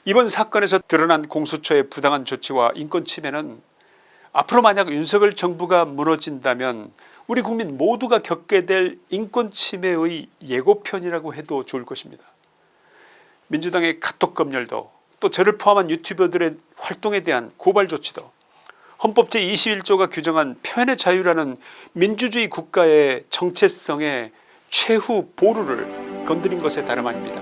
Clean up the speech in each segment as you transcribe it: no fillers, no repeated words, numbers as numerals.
이번 사건에서 드러난 공수처의 부당한 조치와 인권 침해는 앞으로 만약 윤석열 정부가 무너진다면 우리 국민 모두가 겪게 될 인권 침해의 예고편이라고 해도 좋을 것입니다. 민주당의 카톡 검열도 또 저를 포함한 유튜버들의 활동에 대한 고발 조치도 헌법 제21조가 규정한 표현의 자유라는 민주주의 국가의 정체성의 최후 보루를 건드린 것에 다름 아닙니다.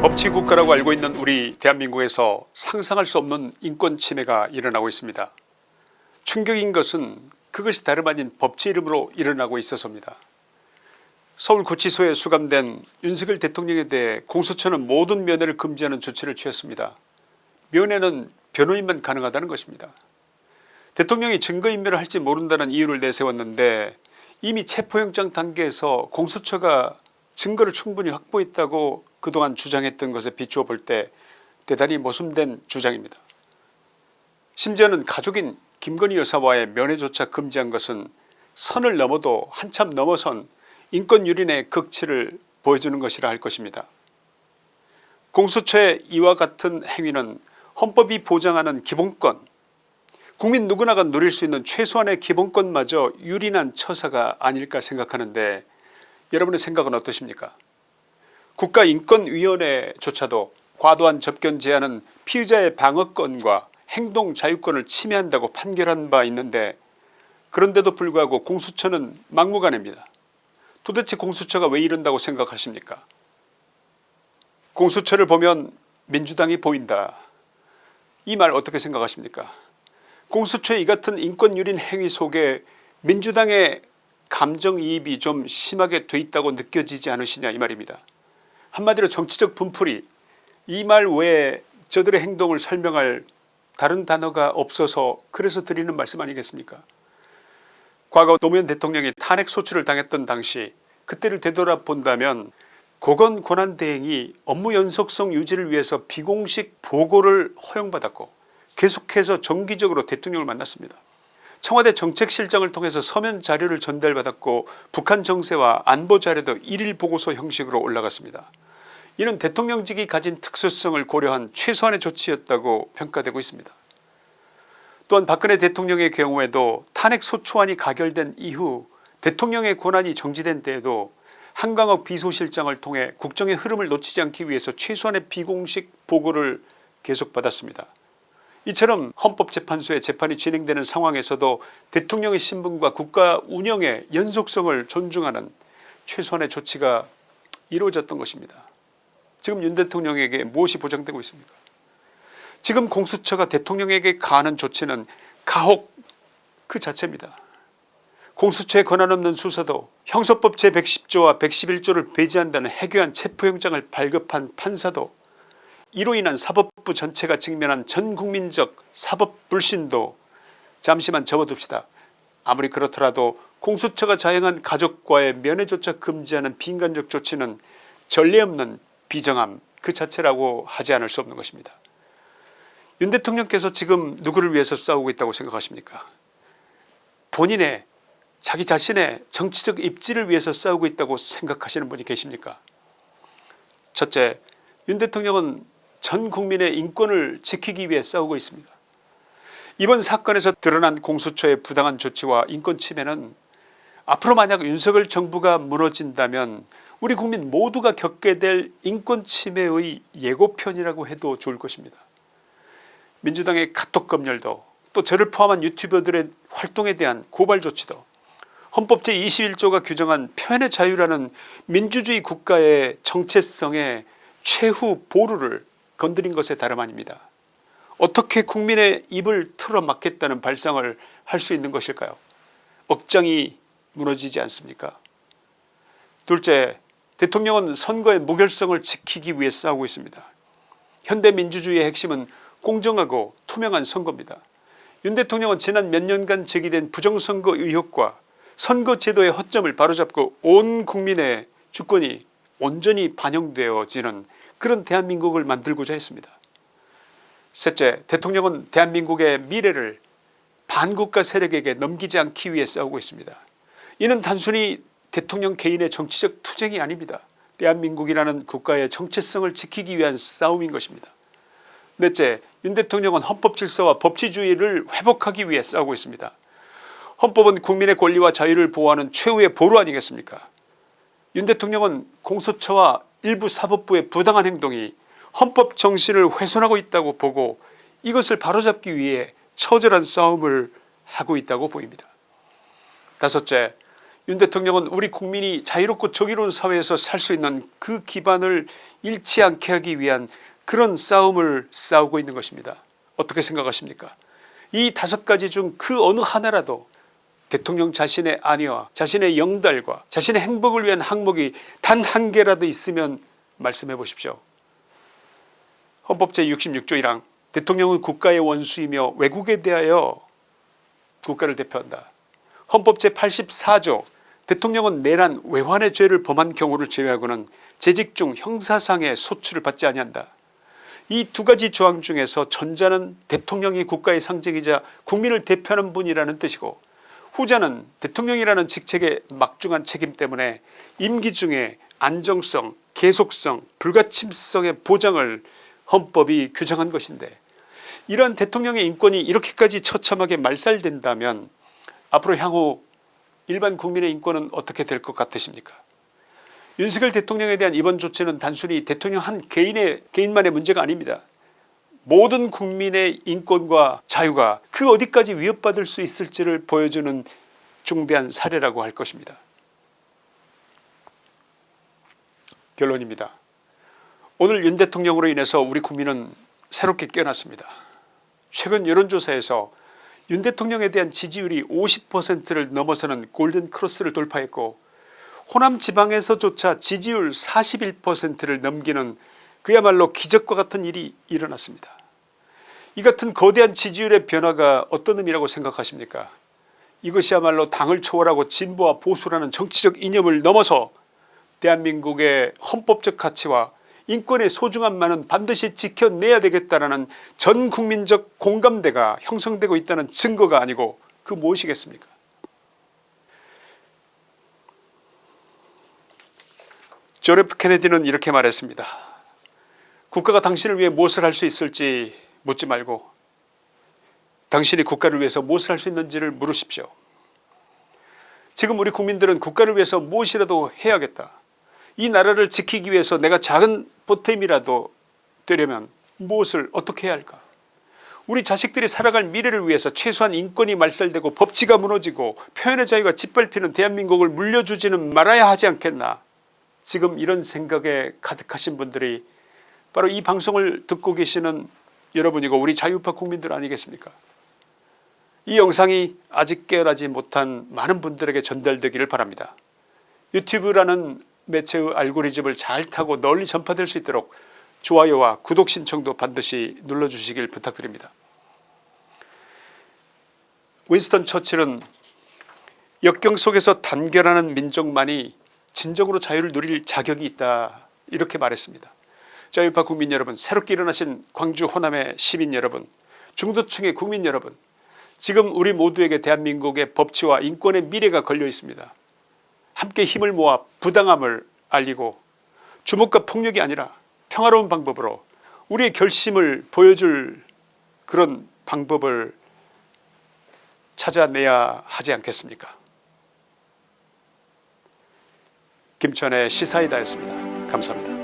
법치국가라고 알고 있는 우리 대한민국에서 상상할 수 없는 인권 침해가 일어나고 있습니다. 충격인 것은 그것이 다름 아닌 법치 이름으로 일어나고 있어서입니다. 서울구치소에 수감된 윤석열 대통령에 대해 공수처는 모든 면회를 금지하는 조치를 취했습니다. 면회는 변호인만 가능하다는 것입니다. 대통령이 증거인멸을 할지 모른다는 이유를 내세웠는데 이미 체포영장 단계에서 공수처가 증거를 충분히 확보했다고 그동안 주장했던 것에 비추어 볼 때 대단히 모순된 주장입니다. 심지어는 가족인 김건희 여사와의 면회조차 금지한 것은 선을 넘어도 한참 넘어선 인권유린의 극치를 보여주는 것이라 할 것입니다. 공수처의 이와 같은 행위는 헌법이 보장하는 기본권, 국민 누구나가 누릴 수 있는 최소한의 기본권마저 유린한 처사가 아닐까 생각하는데 여러분의 생각은 어떠십니까? 국가인권위원회조차도 과도한 접견 제한은 피의자의 방어권과 행동 자유권을 침해한다고 판결한 바 있는데 그런데도 불구하고 공수처는 막무가내입니다. 도대체 공수처가 왜 이런다고 생각하십니까? 공수처를 보면 민주당이 보인다. 이 말 어떻게 생각하십니까? 공수처의 이 같은 인권유린 행위 속에 민주당의 감정이입이 좀 심하게 돼 있다고 느껴지지 않으시냐 이 말입니다. 한마디로 정치적 분풀이, 이 말 외에 저들의 행동을 설명할 다른 단어가 없어서 그래서 드리는 말씀 아니겠습니까? 과거 노무현 대통령이 탄핵소추를 당했던 당시 그때를 되돌아본다면 고건 권한대행이 업무 연속성 유지를 위해서 비공식 보고를 허용받았고 계속해서 정기적으로 대통령을 만났습니다. 청와대 정책실장을 통해서 서면 자료를 전달받았고 북한 정세와 안보 자료도 일일 보고서 형식으로 올라갔습니다. 이는 대통령직이 가진 특수성을 고려한 최소한의 조치였다고 평가되고 있습니다. 또한 박근혜 대통령의 경우에도 탄핵소추안이 가결된 이후 대통령의 권한이 정지된 때에도 한강욱 비서실장을 통해 국정의 흐름을 놓치지 않기 위해서 최소한의 비공식 보고를 계속 받았습니다. 이처럼 헌법재판소의 재판이 진행되는 상황에서도 대통령의 신분과 국가 운영의 연속성을 존중하는 최소한의 조치가 이루어졌던 것입니다. 지금 윤 대통령에게 무엇이 보장되고 있습니까? 지금 공수처가 대통령에게 가하는 조치는 가혹 그 자체입니다. 공수처의 권한없는 수사도 형사법 제110조와 111조를 배제한다는 해괴한 체포영장을 발급한 판사도 이로 인한 사법부 전체가 직면한 전국민적 사법불신도 잠시만 접어둡시다. 아무리 그렇더라도 공수처가 자행한 가족과의 면회조차 금지하는 비인간적 조치는 전례 없는 비정함 그 자체라고 하지 않을 수 없는 것입니다. 윤 대통령께서 지금 누구를 위해서 싸우고 있다고 생각하십니까? 본인의 자기 자신의 정치적 입지를 위해서 싸우고 있다고 생각하시는 분이 계십니까? 첫째, 윤 대통령은 전 국민의 인권을 지키기 위해 싸우고 있습니다. 이번 사건에서 드러난 공수처의 부당한 조치와 인권 침해는 앞으로 만약 윤석열 정부가 무너진다면 우리 국민 모두가 겪게 될 인권 침해의 예고편이라고 해도 좋을 것입니다. 민주당의 카톡 검열도 또 저를 포함한 유튜버들의 활동에 대한 고발 조치도 헌법 제21조가 규정한 표현의 자유라는 민주주의 국가의 정체성의 최후 보루를 건드린 것에 다름 아닙니다. 어떻게 국민의 입을 틀어막겠다는 발상을 할 수 있는 것일까요? 억장이 무너지지 않습니까? 둘째, 대통령은 선거의 무결성을 지키기 위해 싸우고 있습니다. 현대민주주의의 핵심은 공정하고 투명한 선거입니다. 윤 대통령은 지난 몇 년간 제기된 부정선거 의혹과 선거제도의 허점을 바로잡고 온 국민의 주권이 온전히 반영되어지는 그런 대한민국을 만들고자 했습니다. 셋째, 대통령은 대한민국의 미래를 반국가 세력에게 넘기지 않기 위해 싸우고 있습니다. 이는 단순히 대통령 개인의 정치적 투쟁이 아닙니다. 대한민국이라는 국가의 정체성을 지키기 위한 싸움인 것입니다. 넷째, 윤 대통령은 헌법 질서와 법치주의를 회복하기 위해 싸우고 있습니다. 헌법은 국민의 권리와 자유를 보호하는 최후의 보루 아니겠습니까? 윤 대통령은 공수처와 일부 사법부의 부당한 행동이 헌법 정신을 훼손하고 있다고 보고 이것을 바로잡기 위해 처절한 싸움을 하고 있다고 보입니다. 다섯째, 윤 대통령은 우리 국민이 자유롭고 정의로운 사회에서 살 수 있는 그 기반을 잃지 않게 하기 위한 그런 싸움을 싸우고 있는 것입니다. 어떻게 생각하십니까? 이 다섯 가지 중 그 어느 하나라도 대통령 자신의 안위와 자신의 영달과 자신의 행복을 위한 항목이 단 한 개라도 있으면 말씀해 보십시오. 헌법 제66조 1항 대통령은 국가의 원수이며 외국에 대하여 국가를 대표한다. 헌법 제84조 대통령은 내란 외환의 죄를 범한 경우를 제외하고는 재직 중 형사상의 소출을 받지 아니한다. 이 두 가지 조항 중에서 전자는 대통령이 국가의 상징이자 국민을 대표하는 분이라는 뜻이고 후자는 대통령이라는 직책의 막중한 책임 때문에 임기 중에 안정성, 계속성, 불가침성의 보장을 헌법이 규정한 것인데 이러한 대통령의 인권이 이렇게까지 처참하게 말살된다면 앞으로 향후 일반 국민의 인권은 어떻게 될 것 같으십니까? 윤석열 대통령에 대한 이번 조치는 단순히 대통령 한 개인만의 문제가 아닙니다. 모든 국민의 인권과 자유가 그 어디까지 위협받을 수 있을지를 보여주는 중대한 사례라고 할 것입니다. 결론입니다. 오늘 윤 대통령으로 인해서 우리 국민은 새롭게 깨어났습니다. 최근 여론조사에서 윤 대통령에 대한 지지율이 50%를 넘어서는 골든크로스를 돌파했고 호남 지방에서조차 지지율 41%를 넘기는 그야말로 기적과 같은 일이 일어났습니다. 이 같은 거대한 지지율의 변화가 어떤 의미라고 생각하십니까? 이것이야말로 당을 초월하고 진보와 보수라는 정치적 이념을 넘어서 대한민국의 헌법적 가치와 인권의 소중함만은 반드시 지켜내야 되겠다라는 전국민적 공감대가 형성되고 있다는 증거가 아니고 그 무엇이겠습니까? 존 F 케네디는 이렇게 말했습니다. 국가가 당신을 위해 무엇을 할 수 있을지 묻지 말고 당신이 국가를 위해서 무엇을 할 수 있는지를 물으십시오. 지금 우리 국민들은 국가를 위해서 무엇이라도 해야겠다. 이 나라를 지키기 위해서 내가 작은 보탬이라도 되려면 무엇을 어떻게 해야 할까? 우리 자식들이 살아갈 미래를 위해서 최소한 인권이 말살되고 법치가 무너지고 표현의 자유가 짓밟히는 대한민국을 물려주지는 말아야 하지 않겠나. 지금 이런 생각에 가득하신 분들이 바로 이 방송을 듣고 계시는 여러분이고 우리 자유파 국민들 아니겠습니까? 이 영상이 아직 깨어나지 못한 많은 분들에게 전달되기를 바랍니다. 유튜브라는 매체의 알고리즘을 잘 타고 널리 전파될 수 있도록 좋아요와 구독 신청도 반드시 눌러주시길 부탁드립니다. 윈스턴 처칠은 역경 속에서 단결하는 민족만이 진정으로 자유를 누릴 자격이 있다 이렇게 말했습니다. 자유파 국민 여러분, 새롭게 일어나신 광주 호남의 시민 여러분, 중도층의 국민 여러분, 지금 우리 모두에게 대한민국의 법치와 인권의 미래가 걸려 있습니다. 함께 힘을 모아 부당함을 알리고 주먹과 폭력이 아니라 평화로운 방법으로 우리의 결심을 보여줄 그런 방법을 찾아내야 하지 않겠습니까? 김천의 시사이다였습니다. 감사합니다.